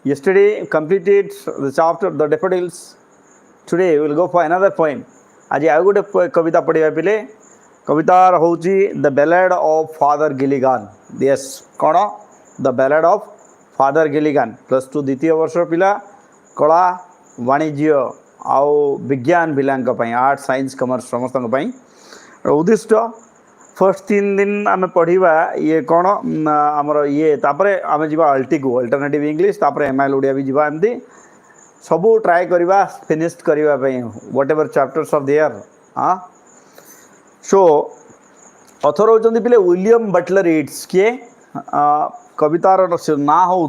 Yesterday completed the chapter the daffodils. Today we will go for another poem. आज आउ गोटे कविता पढ़िया पिले कवितार होची the ballad of Father Gilligan. Yes कौन the ballad of Father Gilligan. +2 द्वितीय वर्ष पिला कला वाणिज्य आउ विज्ञान पिलांक आर्ट साइंस कमर्स समस्त उद्दिष्ट फर्स्ट 3 दिन आम पढ़ा ये कौन आमर ये तापर आम जा अल्टी को अल्टरनेटिव इंग्लिश तापर एमआईएल ओडिया भी जा एमती सबू ट्राए करवा फिनिश करने what ever chapters of their. हाँ सो ऑथर होचंदी पिले विलियम बटलर ईट्स किए कवितार ना हूँ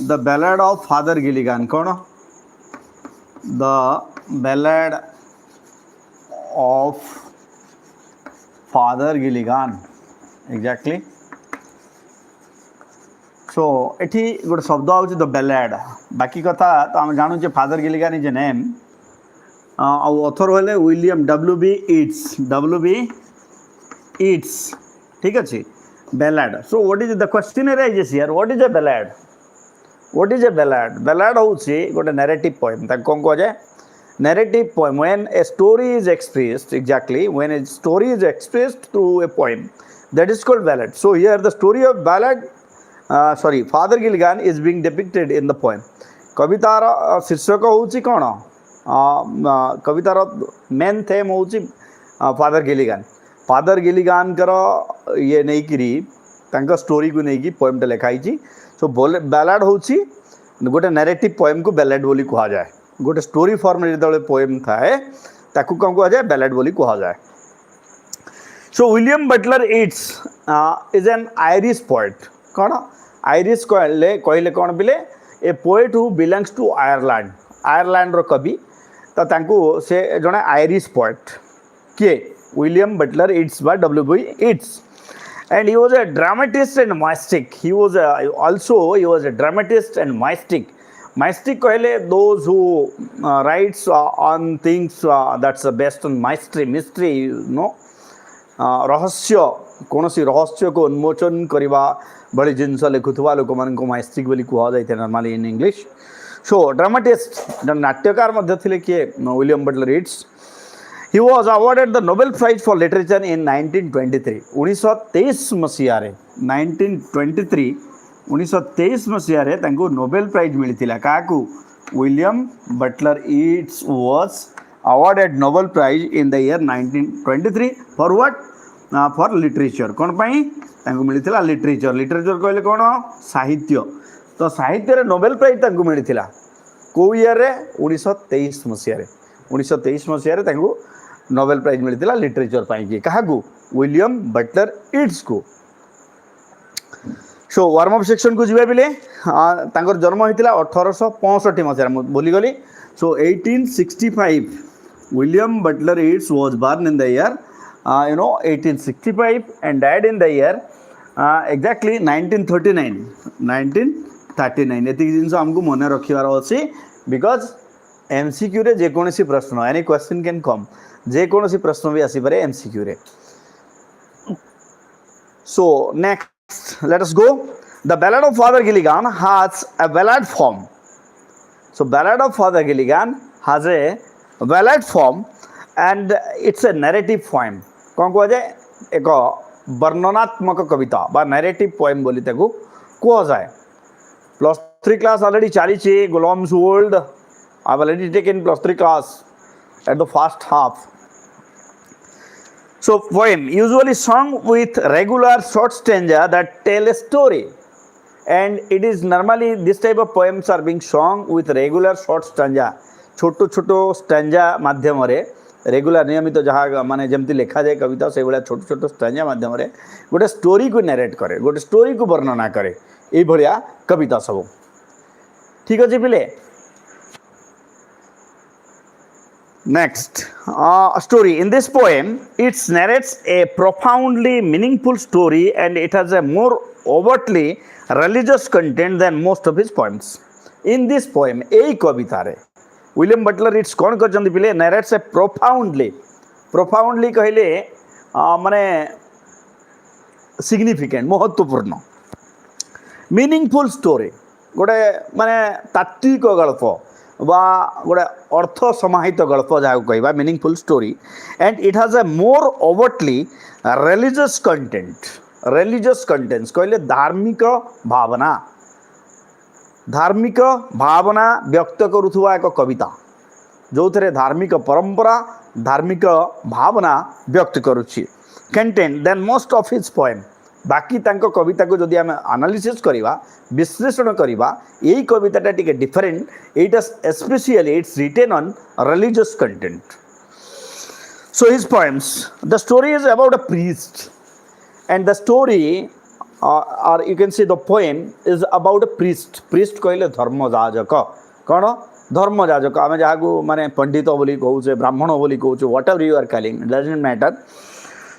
the ballad of Father Gilligan. कौन the ballad of Father Gilligan exactly. So एठी गोटे शब्द आउच द बैलाड बाकी कथा तो आम जानूचे father Gilligan is a name author होले विलियम WB ईट्स. ठीक अच्छे ballad. So what is the question arises here what is a ballad. What is a ballad. Ballad होउची गोटे नैरेटिव पोएम ताको कोन को जाय narrative poem when a story is expressed exactly when a story is expressed through a poem that is called ballad. So here the story of ballad Father Gilligan is being depicted in the poem. कवितार शीर्षक होउची कोन कवितार main them होउची father गिलिगान. Father गिलिगान कर ये नहीं करी तांका story को नहीं की पोएम टे लिखाई छी. सो बैलाड होउची गोटे नैरेटिव पोएम को बैलाड बोली कहा जाए. गोटे स्टोरी फॉर्म जो पोएम थाए ताकू कौन कह जाए बैलाड बोली कह जाए. So William Butler Yeats is an Irish poet. कौन आयरिश कहले कौन पिले a poet who belongs to Ireland. Ireland रो कवि तो तांकू से जड़े आयरिश पोएट किए विलियम बटलर ईट्स बा WB Yeats. And he was a dramatist and mystic. He was a dramatist and mystic. Mystic कहले those who writes on things that's based on mystery you know रहस्य कौन सी रहस्य को उन्मोचन करवा बड़ी जिनस लिखुवा लोक मान माइस्टिक बोली कह जाए normally in English. So dramatist नाट्यकार मध्य थे किए William Butler Yeats. He was awarded the Nobel prize for literature in 1923 1923 मसीह 1923 मसीह नोबेल प्राइज मिलता क्या William Butler Yeats was awarded Nobel prize in the year 1923 for what for literature. कौन मिलता लिटरेचर. लिटरेचर कहले कौन साहित्य. तो साहित्य नोबेल प्राइज मिलता कौ ईयर 1923 मसीह 1923 मसीह नोबेल प्राइज मिलता लिटरेचर पाई क्या विलियम बटलर ईट्स को. सो वार्म अप सेक्शन को जीवा बिले जन्म होता 1865 मसीह भूलीगली. सो 1865 William Butler Yeats was born in the year 1865 and died in the year exactly 1939 ये जिन आमको मन रखार अच्छी बिकज MCQ रे जेकोसी प्रश्न एनी क्वेश्चन कैन कम जेकोसी प्रश्न भी आसीपे MCQ रे. So next let us go. The Ballad of Father Gilligan has a ballad form. So Ballad of Father Gilligan has a ballad form and it's a narrative poem. कौन कह जाए एक वर्णनात्मक कविता बा narrative poem बोली ताको कह जाए. +3 क्लास ऑलरेडी चली गुलाम्स world. I've already taken +3 class at the first half. So poem usually sung with regular short stanza that tell a story, and it is normally this type of poems are being sung with regular short stanza. छोटो stanza माध्यम regular नियमित जहाँ माने जमती लिखा जाए कविता से भाया छोटो स्टैंजा माध्यम गोटे स्टोरी को नैरेट करे गोटे स्टोरी को वर्णना करे ये भाया कविता सब. ठीक अच्छे पिले. Next story in this poem it narrates a profoundly meaningful story and it has a more overtly religious content than most of his poems. In this poem ei kavita re William Butler Yeats कौन कर पिले narrates a profoundly कहले माने significant महत्वपूर्ण meaningful story गोटे माने तात्विक गल्प बा गोटे अर्थ समाहित गल्प जहाँ कहवा meaningful story and it has a more overtly religious contents कहले धार्मिक भावना व्यक्त करुवा एक कविता जो थे धार्मिक परंपरा धार्मिक भावना व्यक्त करुच्ची content then most of his poem बाकी तांको कविता को जदि आम एनालिसिस करवा विश्लेषण करवा यही कविताटा टिके different it specially it's written on religious content so his poems the story is about a priest and the story or you can say the poem is about a priest कहले धर्मजाजक कौन धर्मजाजक आम जहाँ को माने पंडित बोली कहूचे ब्राह्मण बोली कहूचे whatever you are calling doesn't matter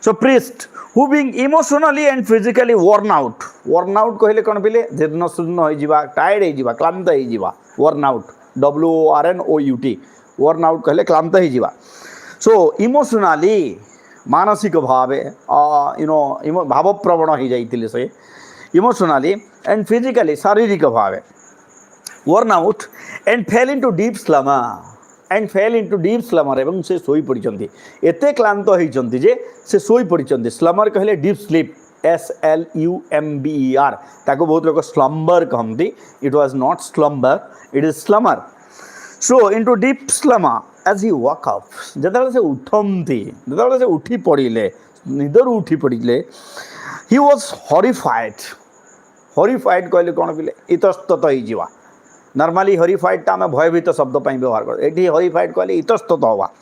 so priest who being emotionally and physically worn out कहले कौन पिले जीर्ण शूर्ण हो जावा टायर्ड हो जावा क्लांत हो जावा worn out WORNOUT worn out कहले क्लांत हो जावा सो इमोशनली मानसिक भावे भावप्रवण हो जाइए से इमोशनली एंड फिजिकली शारीरिक भावे worn out and fell into deep slumber एवं से सोई पड़ती एते क्लांत होती जे से सोई पड़ती स्लमर कहले डीप स्लीप SLUMBER ताको बहुत लोग स्लम्बर कहती it was not slumber it is slumber so into deep slumber as he woke up जिते से उठती जिते से उठी पड़े निदर उठी पड़े ही वॉज हॉरिफाइड कहले कौन पिले इतस्तत हो नॉर्मली हॉरिफाइड आम भयभीत शब्द व्यवहार कर ये हॉरिफाइड कहले इतस्तत हवा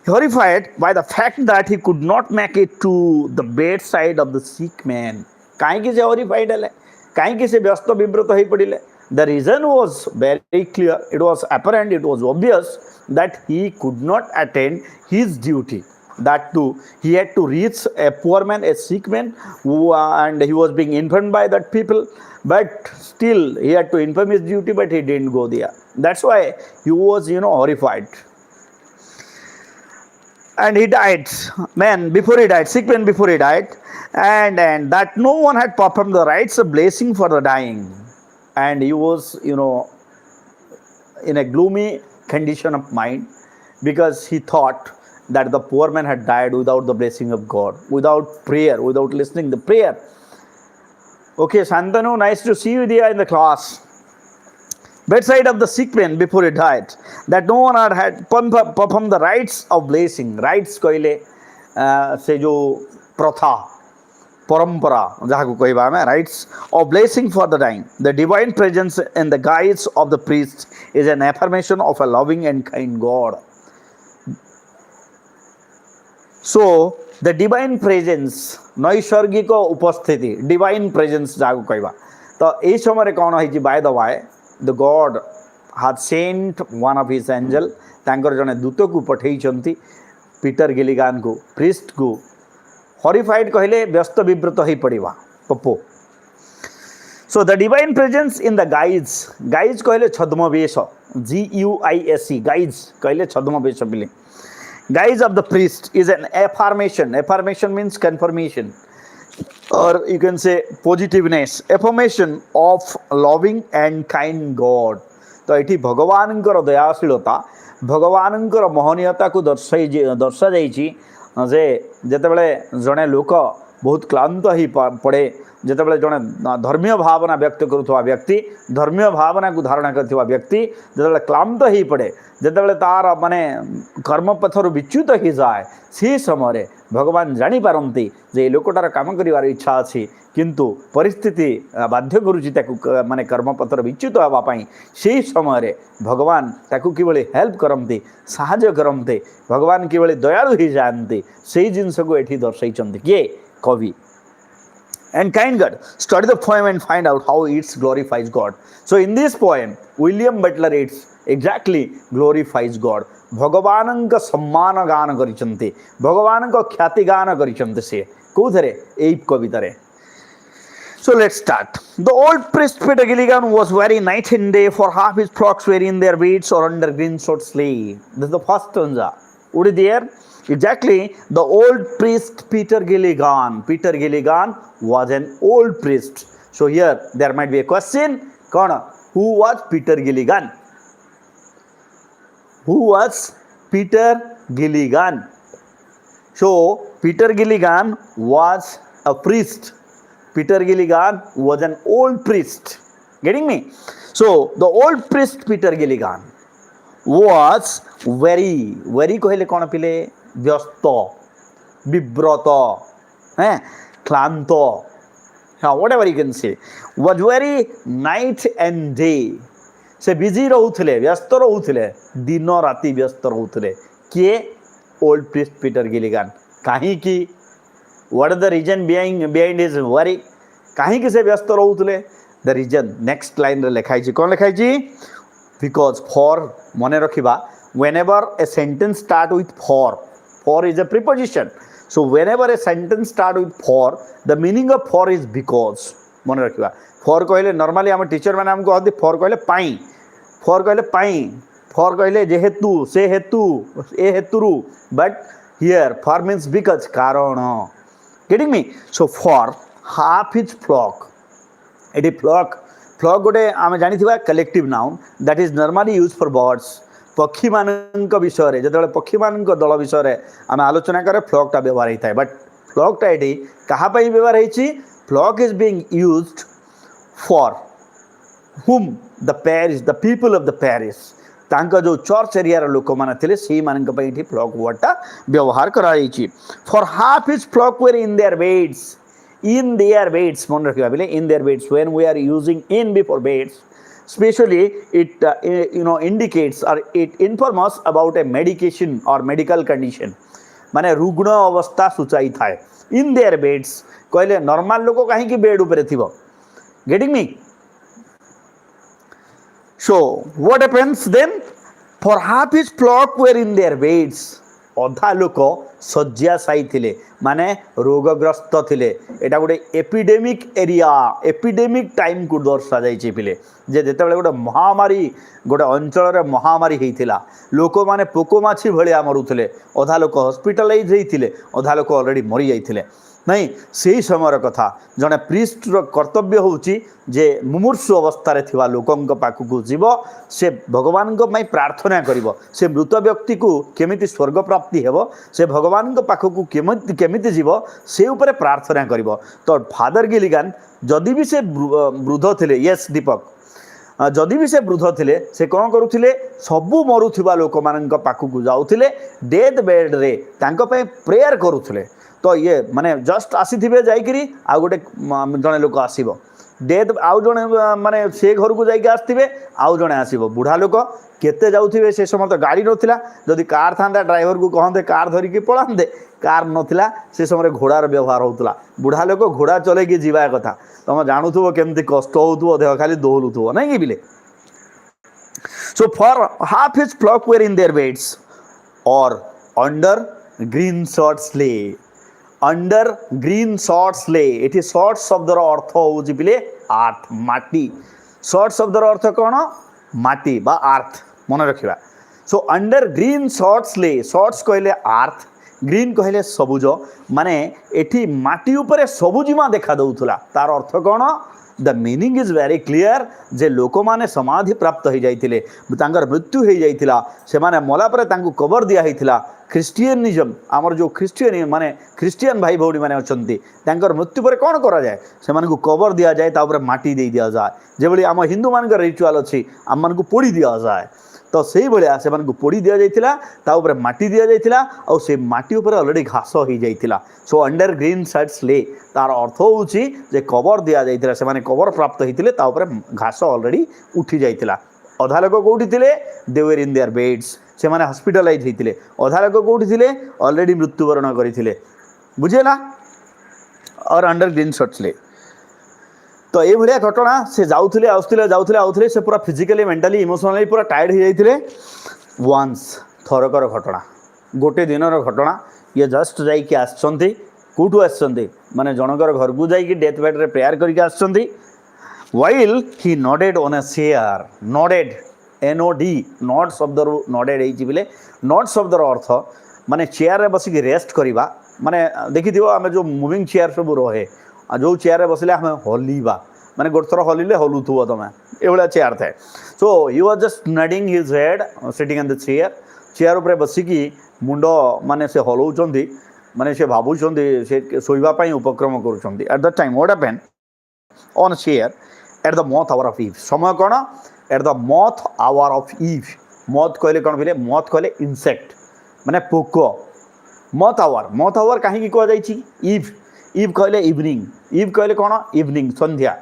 horrified by the fact that he could not make it to the bed side of the sick man कहीं से हॉरिफाइड है कहीं से व्यस्त विव्रत हो पड़े the reason was very clear it was apparent it was obvious that he could not attend his duty that too he had to reach a poor man a sick man who and he was being informed by that people but still he had to inform his duty but he didn't go there that's why he was horrified and he died sick man before he died and that no one had performed the rites of blessing for the dying and he was in a gloomy condition of mind because he thought that the poor man had died without the blessing of God, without prayer, without listening the prayer. Okay, Santanu, nice to see you there in the class. Bedside of the sick man before he died, that no one had performed the rites of blessing. Rites कहले से जो प्रथा परंपरा जहाँ को कहवा हमें rites of blessing for the dying the divine presence in the guides of the priest is an affirmation of a loving and kind God so the divine presence नैसर्गिक उपस्थिति डिवाइन प्रेजेंस जहाँ को कहवा तो यही समय कौन है by the way the God hath sent one of his angel तांकर जने दूत को पठई पीटर गिलिगान को प्रीस्ट को हॉरिफाइड कहले व्यस्त विव्रत हो पड़ा पप्पो so the divine presence in the guise कहले छद्मवेश GUISE गाइज कहले छद्मवेश पिले guise of the priest is an affirmation means confirmation और you can say positiveness affirmation of loving and kind God तो ये भगवान दयाशीलता भगवान महनीयता को दर्शा जाइए जे जितेबले जड़े लोक बहुत क्लांत हो पड़े जितेबले जड़े धर्मीय भावना व्यक्त करुवा व्यक्ति धर्मीय भावना को धारणा करथिबा व्यक्ति जितेबले क्लांत हो पड़े जितेबले तार माने कर्मपथर विच्युत हो जाए से समय भगवान जानी पारंती जे लोकटार काम करिवार इच्छा अछि किंतु परिस्थिति बाध्य करुछि ताकू माने कर्मपथर विच्युत होबा पई से समय भगवान ताकू किबळे हेल्प करमते साहाय्य करमते भगवान किबळे दयालु हो जाते से जिनस को एठी दर्शाइछन्ते के कवि and kind God. Study the poem and find out how Yeats glorifies God. So in this poem, William Butler Yeats exactly glorifies God. भगवान का सम्मान गान करिसंते भगवान का ख्याति गान करिसंते से कोथरे एई कविता रे So let's start. The old priest Peter Gilligan was very night and day, for half his flocks were in their weeds or under green short sleigh. This is the first stanza. Would it there? Exactly. The old priest Peter Gilligan. Peter Gilligan was an old priest. So here there might be a question. कौन who was Peter Gilligan who was Peter Gilligan so Peter Gilligan was a priest. Peter Gilligan was an old priest. Getting me? So the old priest Peter Gilligan was very कहले कौन पिले व्यस्त विव्रत हैं क्लांत whatever you can say was very night and day से busy रहउथिले व्यस्त रहउथिले दिन राति व्यस्त रहउथिले किए ओल्ड प्रीस्ट पीटर गिलिगन कहीं की what is the reason behind his worry कहीं की से व्यस्त रहउथिले द रीजन नेक्स्ट लाइन रे लिखाई छी कोन लिखाई छी बिकॉज फॉर मने रखिबा whenever a sentence start with for is a preposition so whenever a sentence start with for the meaning of for is because मने रखिबा for कहले नॉर्मली हम टीचर माने हमको कहते for कहले पाई for कहले पाई for कहले जेहेतु से हेतु ए हेतुरु but here for means because कारण getting me so for half his flock eighty flock गोटे आम जानी collective noun that is normally use for birds पक्षी मान विषय में जो पक्षी मान दल विषय आम आलोचना करे फ्लॉक व्यवहार होता है बट फ्लॉकटा ये क्या व्यवहार होती flock is being used for whom the parish the people of the parish तांका जो चर्च एरिया लोक मैंने से मानी फ्लॉक वर्डटा व्यवहार कराई for half his flock were in their beds मन रखा बोले in their beds when we are using in before beds especially it indicates or it informs us about a medication or medical condition माने रुग्ण अवस्था सूचाई थाए in their beds कहले normal लोक कहीं की बेड ऊपर थिबो getting me so what happens then for half his flock were in their beds अधा लोक शଯ୍ୟାଶାୟୀ थिले माने रोगग्रस्त थिले एटा गोटे एपिडेमिक एरिया एपिडेमिक टाइम को दर्शा जाइए पिले जे जेतेबेले गोटे महामारी गोटे अंचल महामारी होता लोक मैंने पोकोमाछी भाया मरुले अधा लोक हॉस्पिटलाइज होते अधा लोक ऑलरेडी मरी जाते नहीं से समय कथा जड़े प्रीस्टर कर्तव्य होची जे मुमूर्षु अवस्था थिबा लोकंक पाखकू जीव से भगवान प्रार्थना करिवो से मृत व्यक्ति को केमिति स्वर्ग प्राप्ति हेबो से भगवान पाखकू केमिति जीव से उपरे प्रार्थना करिवो तो फादर गिलिगन जदि भी से वृद्ध थिले यस दीपक जदि भी से वृद्ध थिले से कौन करुथिले सबु मरुथिबा लोक मानक पाखकू जाउथिले डेथ बेड रे तांको पे प्रेयर करुथिले तो ये माने जस्ट आसीथिबे जाइकरी आ गोटे जने लोक आसीबो डेथ आउ जने माने से घर को जाइके आसथिबे आउ जने आसीबो बुढ़ा लोक केते जाउथिबे से समय तो गाड़ी नथिला जदि कार थांदा ड्राइवर को कहंते कार धरी के पळांदे कार नथिला से समय घोड़ार व्यवहार होतला बुढ़ा लोक घोड़ा चले के जीवा कथा तुम जानुथुबो केमती कष्ट होतुबो देह खाली दोहलुथुबो नै कि बिले so for half his flock were in their beds or under green shorts ले अंडर ग्रीन शॉर्ट्स ले एठी शॉर्ट शब्दर अर्थ होउछि बिले आर्थ माटी शॉर्ट शब्दर अर्थ कौन माटी बा आर्थ मन रखिबा सो अंडर ग्रीन शॉर्ट्स ले शॉर्ट्स कहले आर्थ ग्रीन कहले सबुज माने एठी माटी उपरे सबुजिमा देखा दउथला तार अर्थ कौन the meaning is very clear जे लोक माने समाधि प्राप्त हो जाइतिले तांकर मृत्यु हो जाइतिला से माने मला परे तांको कबर दिया हिथिला ख्रिस्टियनिज्म आमर जो क्रिश्चियन माने क्रिश्चियन भाई भौणी माने अछंती तांकर मृत्यु पर कौन करा जाए से माने को कबर दिया जाए ता ऊपर माटी दे दिया जाए जेबली आम हिंदू मानकर रिचुअल अछि आम मानक पोड़ी दिया जाए तो से भाया से मानक पोड़ी दिया जाइतिला ता ऊपर माटी दिया जाइतिला और से माटी ऊपर ऑलरेडी घास हो जाइतिला सो अंडर ग्रीन शॉर्ट्स ले तार अर्थ होउछि जे कबर दिया जाइतिला से माने कबर प्राप्त होइतिले ता ऊपर घास ऑलरेडी उठी जाइतिला अधा लोक कोठी थिले दे वर इन देयर बेड्स से माने हॉस्पिटलाइज होइतिले अधा लोक कोठी थिले ऑलरेडी मृत्युवरण करिथिले बुझेला और अंडर ग्रीन शॉर्ट्स ले तो ये भाया घटना से जाऊले आउले से पूरा फिजिकली मेंटली इमोशनली पूरा टायर्ड हो जाते वन्स थरकर घटना गोटे दिनर घटना ये जस्ट जाइए आसछंती कौटू आसछंती माने जनकर घर को जाइए डेथ बेड रे प्रेयर करके आसछंती while he nodded on a chair nodded NOD not शब्द नॉडेड होइछि बिले नॉट शब्द अर्थ माने चेयर रे बसिक रेस्ट करवा माने देखि दियो आमे जो मूविंग चेयर सब रहे जो चेयर रे बसले आमे हलीबा माने गोटे थर हलिले हलुथुव तुम एभलिया चेयर थाए so he was just nodding his head sitting in the chair chair उपर बसिकी मुंड माने से हलाउछंती माने से भाबुछंती से सोइबा पई उपक्रम करूछंती at the time what happened on chair at the moth hour of eve समय कौन at the moth hour of eve moth कहले कौन बोले मथ कहले इनसेक्ट माने पोक मथ आवर कहीं कह जाइए ईव ईव कहले इवनिंग कहले कौन इवनिंग संध्या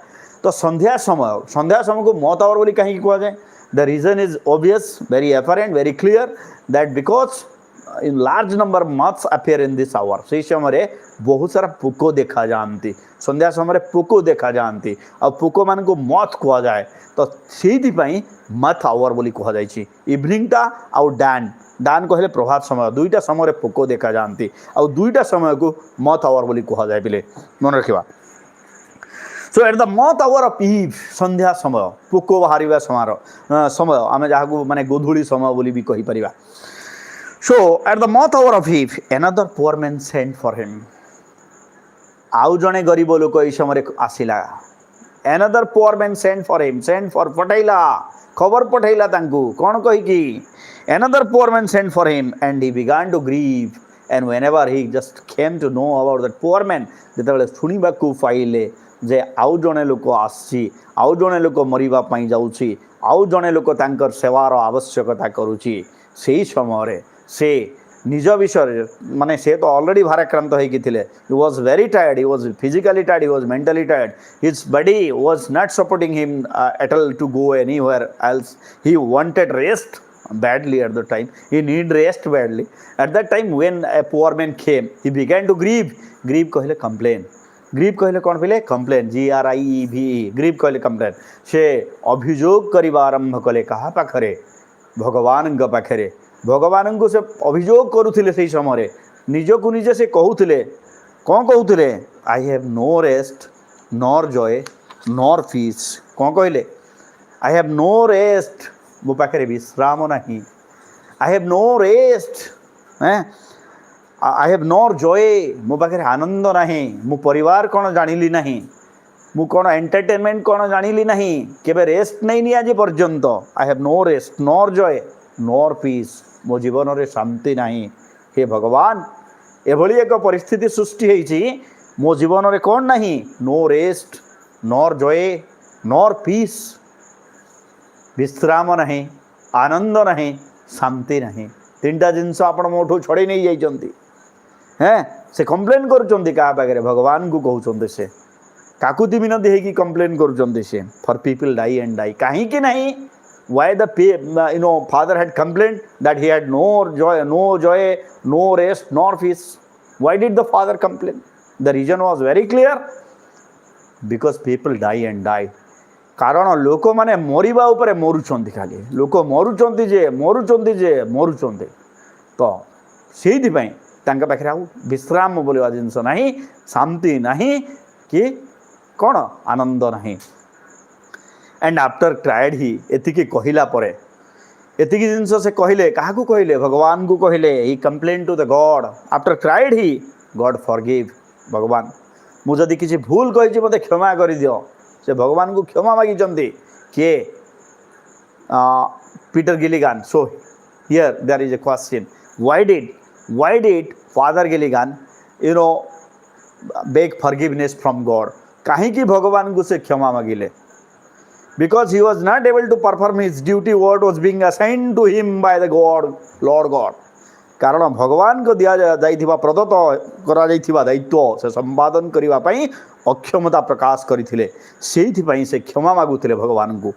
तो संध्या समय को मथ आवर बोली कहीं कह जाए the reason is obvious very apparent very clear that because in large number moths appear in this hour से समय बहुत सारा पोक देखा जाती संध्या समय पोक देखा जाती आ पोक मान को मथ कह जाए तो से मथ आवर बोली कह जाए इवनिंगटा आउ डान डान कहले प्रभात समय दुईटा समय पोक देखा जाती आ दुईटा समय को मथ आवर बोली कह जाए पिले मन रखा सो at the moth hour of ewe संध्या समय पोक बाहर समय आम जहाँ माने गोधूली समय बोली भी कही परिबा so at the moth hour of eve another poor man sent for him आउ जड़े गरीब लोक ये समय आसला another poor man sent for him sent for पठैला खबर पठैला कौन कहीकि another poor man sent for him and he began to grieve and whenever he just came to know about that poor man जिते शुणा पाइले जे आउ जड़े लोक आसी आउ जड़े लोक मरवाई जाऊँगी आउ जड़े लोक तांकर सेवार आवश्यकता करुच्ची से समय से निज विषय माने से तो ऑलरेडी भाराक्रांत होइकी थिले he was very tired he was physically tired he was mentally tired his body was not supporting him at all to go anywhere else he wanted rest badly at the time he need rest badly at that time when a poor man came he began to grieve कहले complain grieve कहले कौन पहले complain GRIEVE grieve कहले complain से अभियोग करबा आरंभ कले कहा पाखरे भगवान पाखरे भगवान को से अभियोग करुले से समय निज को निजे से कहूले कौन कहूले I have no rest nor joy nor peace कौन कहले आई हैव नो रेस्ट मो पाखे विश्राम नहीं I have no rest I have nor joy मो पाखे आनंद नहीं मो परिवार कौन जानिली नहीं मु कौन एंटरटेनमेंट कौन जानिली नहीं केबे रेस्ट नहीं नि आज पर्यंत I have no rest nor joy nor peace मो जीवन रे शांति नहीं हे भगवान एभली एक परिस्थिति सृष्टि होइछि मो जीवन रे कौन नहीं no rest nor joy nor peace विश्राम नहीं आनंद नहीं शांति नहीं तीनटा जिनस आपण मोठू छड़े नहीं जाइछंती हैं से कंप्लेन करूछंती का पागे भगवान को कहउछंती से काकुति मिनती है कि कंप्लेन करूछंती से for people die and die कहीं कि नहीं why the father had complained that he had no joy no rest nor peace why did the father complain the reason was very clear because people die and die कारण लोक माने मरिबा उपरे मरुचंती खाली लोक मरुचंती जे तो सेहि पई तांका पाखरे आ विश्राम बोलवा जिंस नहीं शांति नहीं कि कौन आनंद नहीं एंड आफ्टर ट्राइड ही एतिकी कहला परे एतिकी जिनस से कहले क्या कहले भगवान को कहले he complain to the God after tried he God forgive भगवान मु जदि किसी भूल कही मते क्षमा कर दियो से भगवान को क्षमा मागी किए Peter Gilligan so here there is a question why did Father Gilligan beg forgiveness from God कहीं की भगवान को से क्षमा मागिले because he was not able to perform his duty what was being assigned to him by the Lord God कारण भगवान को दिया जाइथिबा प्रदत्त करा जाइथिबा दायित्व से संपादन करिवा पई अक्षमता प्रकाश करिथिले सेहि पई से क्षमा मागुथिले भगवान को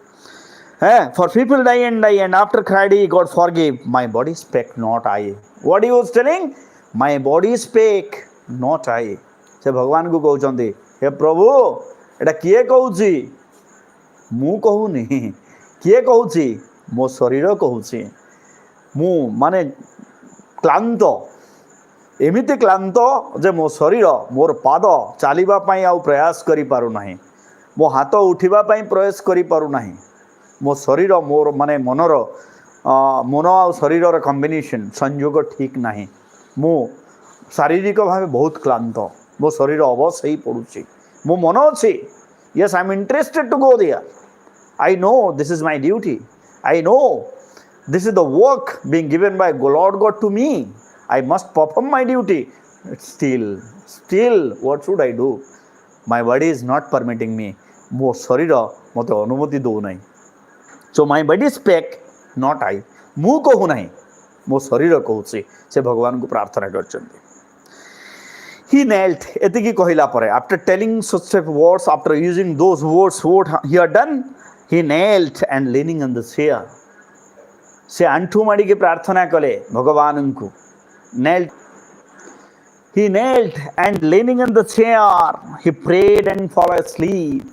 है for people die and after cried he God forgive my body spake not I what he was telling my body spake not I से भगवान को कहउचंदी हे प्रभु एटा किए कहउची मु कहूनी किए कहूची मो शरीर कहूची मु माने क्लांत एमिति क्लांत जे मो शरीर मोर पाद चलवा आउ प्रयास करि पारु नाही मो हाथ उठिबा पई प्रयास करि पारु नाही मो शरीर मोर माने मनर मन आ शरीर कॉम्बिनेशन संयोग ठीक नाही मु शारीरिक भाव बहुत क्लांत मो शरीर अवश्य ही पड़ुची मो मन अच्छी Yes, I'm interested to go there. I know this is my duty. I know this is the work being given by Lord God to me. I must perform my duty. Still, what should I do? My body is not permitting me. ମୋ ଶରୀର ମୋତେ ଅନୁମତି ଦେଉନାହିଁ. So my body speak, not I. ମୁଁ କହୁନାହିଁ, ମୋ ଶରୀର କହୁଛି. ସେ ଭଗବାନଙ୍କୁ ପ୍ରାର୍ଥନା କରିଛନ୍ତି. He knelt, ଏତିକି କହିଲା ପରେ, after telling such words, after using those words, what he had done, he knelt and leaning on the chair. ସେ ଆଣ୍ଠୁ ମାଡ଼ିକି ପ୍ରାର୍ଥନା କଲେ ଭଗବାନଙ୍କୁ. knelt. He knelt and leaning on the chair, he prayed and fell asleep.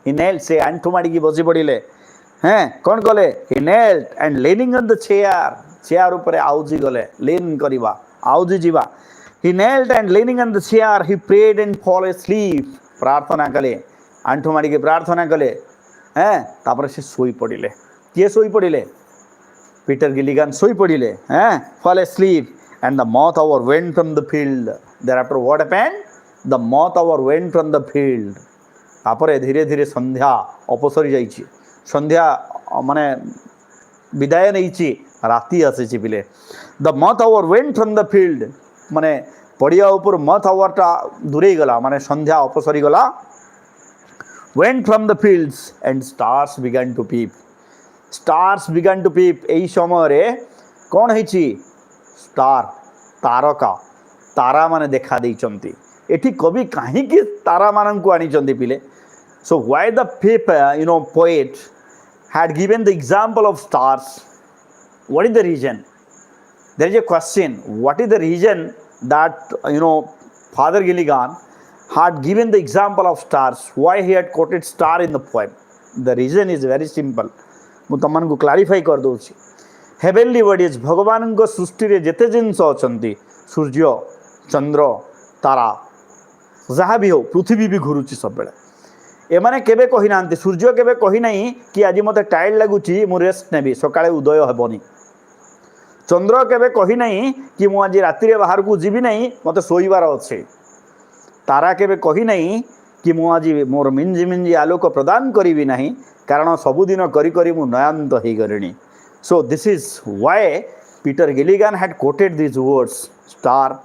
He knelt, ସେ ଆଣ୍ଠୁ ମାଡ଼ିକି ବସି ପଡ଼ିଲେ. କ'ଣ କଲେ? He knelt and leaning on the chair, chair ଉପରେ ଆଉଜି ଗଲେ. lean କରିବା, ଆଉଜି ଯିବା. He knelt and leaning on the chair, he prayed and fell asleep. ପ୍ରାର୍ଥନା କଲେ, ଆଣ୍ଠୁ ମାଡ଼ିକି ପ୍ରାର୍ଥନା କଲେ. ତାପରେ ସେ ଶୋଇ ପଡ଼ିଲେ. କିଏ ଶୋଇ ପଡ଼ିଲେ? ପିଟର ଗିଲିଗାନ ଶୋଇ ପଡ଼ିଲେ. fall asleep. And the moth hour went from the field. Thereafter what happened? The moth hour went from the field. ତାପରେ ଧୀରେ ଧୀରେ ସନ୍ଧ୍ୟା ଅପସରି ଯାଇଛି. ସନ୍ଧ୍ୟା ମାନେ ବିଦାୟ ନେଇଛି, ରାତି ଆସିଛି ପିଲେ. The moth hour went from the field. ମାନେ ପଡ଼ିଆ ଉପରୁ moth hourଟା ଦୂରେଇ ଗଲା, ମାନେ ସନ୍ଧ୍ୟା ଅପସରି ଗଲା. Went from the fields and stars began to peep. Stars began to peep. ଏହି ସମୟରେ କ'ଣ ହେଇଛି? ଷ୍ଟାର, ତାରକା, ତାରାମାନେ ଦେଖା ଦେଇଛନ୍ତି. ଏଠି କବି କାହିଁକି ତାରାମାନଙ୍କୁ ଆଣିଛନ୍ତି ପିଲେ? So why the poet had given the example of stars? What is the reason? There is a question. What is the reason that Father Gilligan had given the example of stars? Why he had quoted star in the poem? The reason is very simple. ମୁଁ ତମମାନଙ୍କୁ clarify କରିଦେଉଛି. ହେଭେନଲି bodies, ଭଗବାନଙ୍କ ସୃଷ୍ଟିରେ ଯେତେ ଜିନିଷ ଅଛନ୍ତି, ସୂର୍ଯ୍ୟ, ଚନ୍ଦ୍ର, ତାରା, ଯାହା ବି ହେଉ, ପୃଥିବୀ ବି ଘୁରୁଛି ସବୁବେଳେ. ଏମାନେ କେବେ କହିନାହାନ୍ତି, ସୂର୍ଯ୍ୟ କେବେ କହିନାହିଁ କି ଆଜି ମୋତେ ଟାୟାର୍ଡ ଲାଗୁଛି, ମୁଁ ରେଷ୍ଟ ନେବି, ସକାଳେ ଉଦୟ ହେବନି. ଚନ୍ଦ୍ର କେବେ କହିନାହିଁ କି ମୁଁ ଆଜି ରାତିରେ ବାହାରକୁ ଯିବି ନାହିଁ, ମୋତେ ଶୋଇବାର ଅଛି. ତାରା କେବେ କହିନାହିଁ କି ମୁଁ ଆଜି ମୋର ମିଞ୍ଜି ମିଞ୍ଜି ଆଲୋକ ପ୍ରଦାନ କରିବି ନାହିଁ, କାରଣ ସବୁଦିନ କରି କରି ମୁଁ ନୟାନ୍ତ ହେଇଗଲିଣି. So this is why Peter Gilligan had quoted these words, star,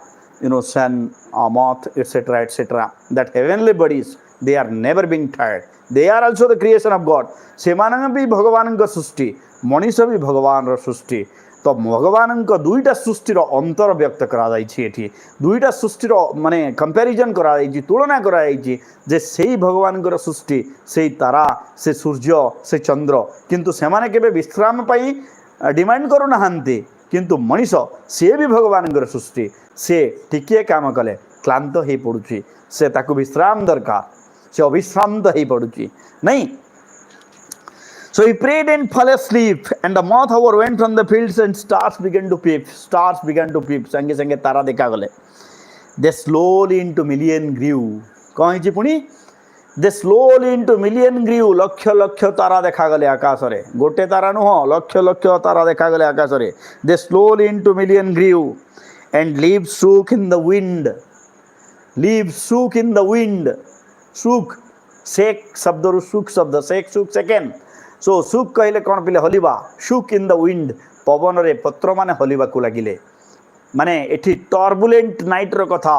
sun, moth, etc. That heavenly bodies, they are never being tired. They are also the creation of God. ସେମାନଙ୍କ ବି ଭଗବାନଙ୍କ ସୃଷ୍ଟି, ମଣିଷ ବି ଭଗବାନର ସୃଷ୍ଟି. ତ ଭଗବାନଙ୍କ ଦୁଇଟା ସୃଷ୍ଟିର ଅନ୍ତର ବ୍ୟକ୍ତ କରାଯାଇଛି. ଏଠି ଦୁଇଟା ସୃଷ୍ଟିର ମାନେ କମ୍ପାରିଜନ୍ କରାଯାଇଛି, ତୁଳନା କରାଯାଇଛି ଯେ ସେଇ ଭଗବାନଙ୍କର ସୃଷ୍ଟି, ସେଇ ତାରା, ସେ ସୂର୍ଯ୍ୟ, ସେ ଚନ୍ଦ୍ର, କିନ୍ତୁ ସେମାନେ କେବେ ବିଶ୍ରାମ ପାଇଁ ଡିମାଣ୍ଡ କରୁନାହାନ୍ତି. କିନ୍ତୁ ମଣିଷ, ସିଏ ବି ଭଗବାନଙ୍କର ସୃଷ୍ଟି. ସେ ଟିକିଏ କାମ କଲେ କ୍ଳାନ୍ତ ହେଇପଡ଼ୁଛି, ସେ ତାକୁ ବିଶ୍ରାମ ଦରକାର, ସେ ଅବିଶ୍ରାନ୍ତ ହେଇପଡ଼ୁଛି ନାଇଁ. So he prayed and fell asleep, and the moth hour went from the fields and stars began to peep. Stars began to peep. संगे संगे तारा देखा गले. They slowly into million grew. कौन है जी पुनी? They slowly into million grew. लक्ष लक्ष तारा देखा गले आकाश रे. गोटे तारा नु हो, लक्ष लक्ष तारा देखा गले आकाश रे. They slowly into million grew, and leaves shook in the wind. Leaves shook in the wind. Shook, shake शब्द रु shook शब्द, shake shook second. So shook कहले कौन पिले हलिबा. shook in the wind, पवन रे पत्र माने हलिबा को लागिले. माने एठी turbulent night रो कथा,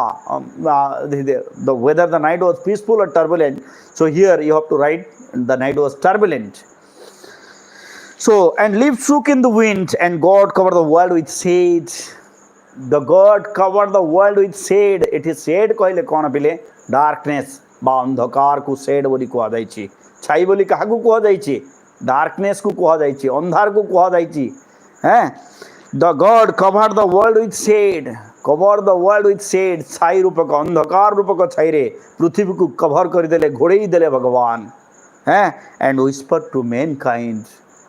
the whether the night was peaceful or turbulent. So here you have to write the night was turbulent. So and leaves shook in the wind, and God covered the world with shade. The God covered the world with shade. It is shade कहले कौन पिले? darkness बा अंधकार को shade बोली कुहा जाइछि. छाई बोली काहाकू कुहा जाइछि? डार्कनेस को कहा जाइछि, अंधार को कहा जाइछि. The God covered the world with shade. Cover the world with shade. छाई रूपक, अंधकार रूपक छाई रे पृथ्वी को कवर कर देले, घोड़ेई देले भगवान. And whisper to mankind.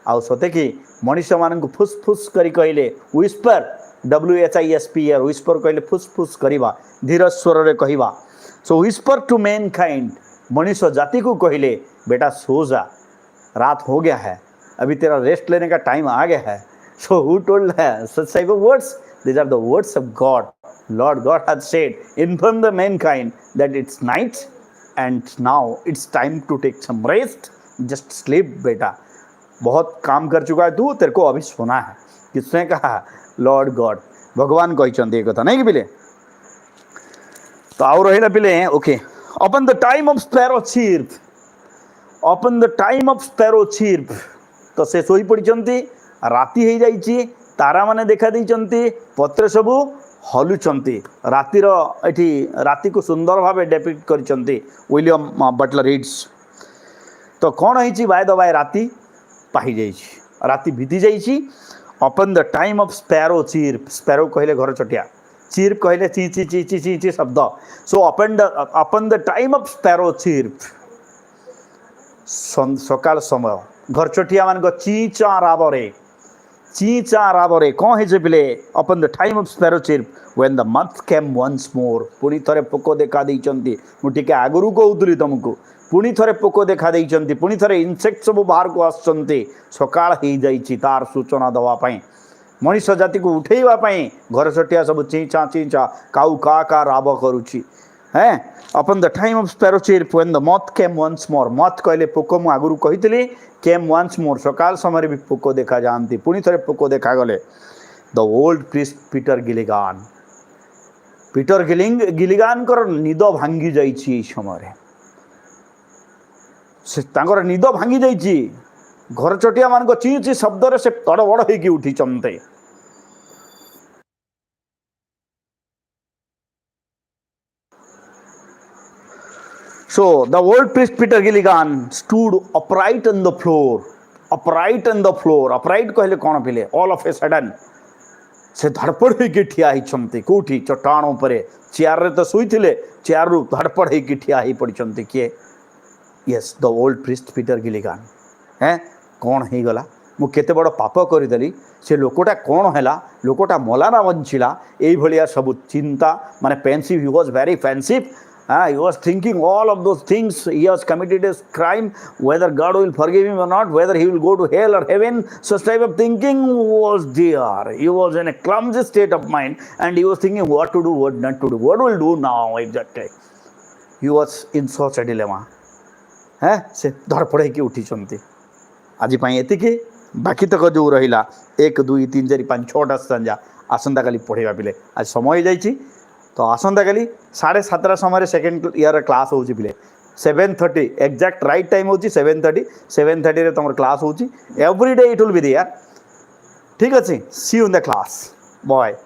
आउ सते कि मनुष्य मान को फुस फुस करी कहले. व्हिस्पर, WHISPR, व्हिस्पर कहले फुस फुस करिबा, धीर स्वर रे कहिबा. सो व्हिस्पर टू मैनकाइंड, मनुष्य जाति को कहले बेटा सो जा, रात हो गया है, अभी तेरा रेस्ट लेने का टाइम आ गया है. So who told such type of words? These are the words of God. Lord God hath said, inform the mankind that it's night and now it's time to take some rest, just sleep बेटा, बहुत काम कर चुका है तू, तेरे को अभी सोना है। किसने कहा? लॉर्ड गॉड, भगवान कहते कथा नहीं कि पिले। तो आउ रहा पिले okay, upon the time of sparrow chirp, upon the time of sparrow chirp. तो से सोई पड़ी, राति हो जाइए, तारा माने देखा देइचंती, पत्र सबू हलुचंती, रातिर एठी राति को सुंदर भाव डेपिक्ट करिचंती विलियम बटलर यीट्स। तो कौन है बाय द बाय राति पाही जाइए, राति बीती जाइए। Upon the time of sparrow chirp, sparrow कहले घर चटिया, चीर्प कहले ची ची ची ची ची ची शब्द। So upon the time of sparrow chirp, सकाल समय घर चटिया मान ची चा राबरे, ची चा राबरे कौन है पिले? Upon the time of sparrow chirp when the moth came once more. पुणी थरे पोक देखा देइचंती, मु टिके आगुरु कहउतली तुमको, पुणी थरे पोक देखा देइचंती, पुणी थरे इनसेक्ट सब बाहर को आसचंती। सकाळ हो जाइछि तार सूचना दवा पई, मनुष्य जाति को उठेइबा पई घर चटिया सब चीचा काउ का राब करुछि हैं। Upon the time of sparrow chirp when the moth came once मोर, मथ कहले पोक, मु आगुरु कहितली केम वंस मोर, सकाल समय भी पोक देखा जाती, पुणी थरे पोक देखा गले। The old priest Peter गिलिगान, Peter गिलिगान कर निद भांगी जाइछि समय, से तांकर निद भांगी जाइछि, घर चटिया मान ची ची शब्द रे से तड़बड़ होइकी उठी चंते। So the old priest Peter Gilligan stood upright on the floor, upright on the floor, upright कहले कौन पिले? all of a sudden से धड़पड़ होइकी ठिया हिचंती, कोठी चट्टान उपरे, चेयर रे तो सुइथिले, चेयर रु धड़पड़ होइकी ठिया हि पड़िचंती किए? Yes, the old priest Peter गिलिगान। हैं कौन हो गला? मु केते बड़ पाप करदेली, से लोकटा कौन है? लोकटा मला ना बंचिला, यही भलिया सब चिंता माने pensive, he was very pensive. He was thinking all of those things. He has committed a crime, whether God will forgive him or not, whether he will go to hell or heaven. Such type of thinking was there. He was in a clumsy state of mind, and he was thinking what to do, what not to do, what will do now exactly. He was in such a dilemma. है से धड़पड़े की उठी चंती। आज एतिके बाकी तक जो रहा 1 2 3 4 5 6टा संजा आसंता काली पढ़ेगा पिले। आज समय जाइए, तो आसंता काली 7:30 समय सेकेंड ईयर क्लास हो पिले 7:30 एक्जाक्ट राइट टाइम हो 7:30। 7:30 तुम क्लास हो every day, it will be there. ठीक अच्छे, see you in the class, bye.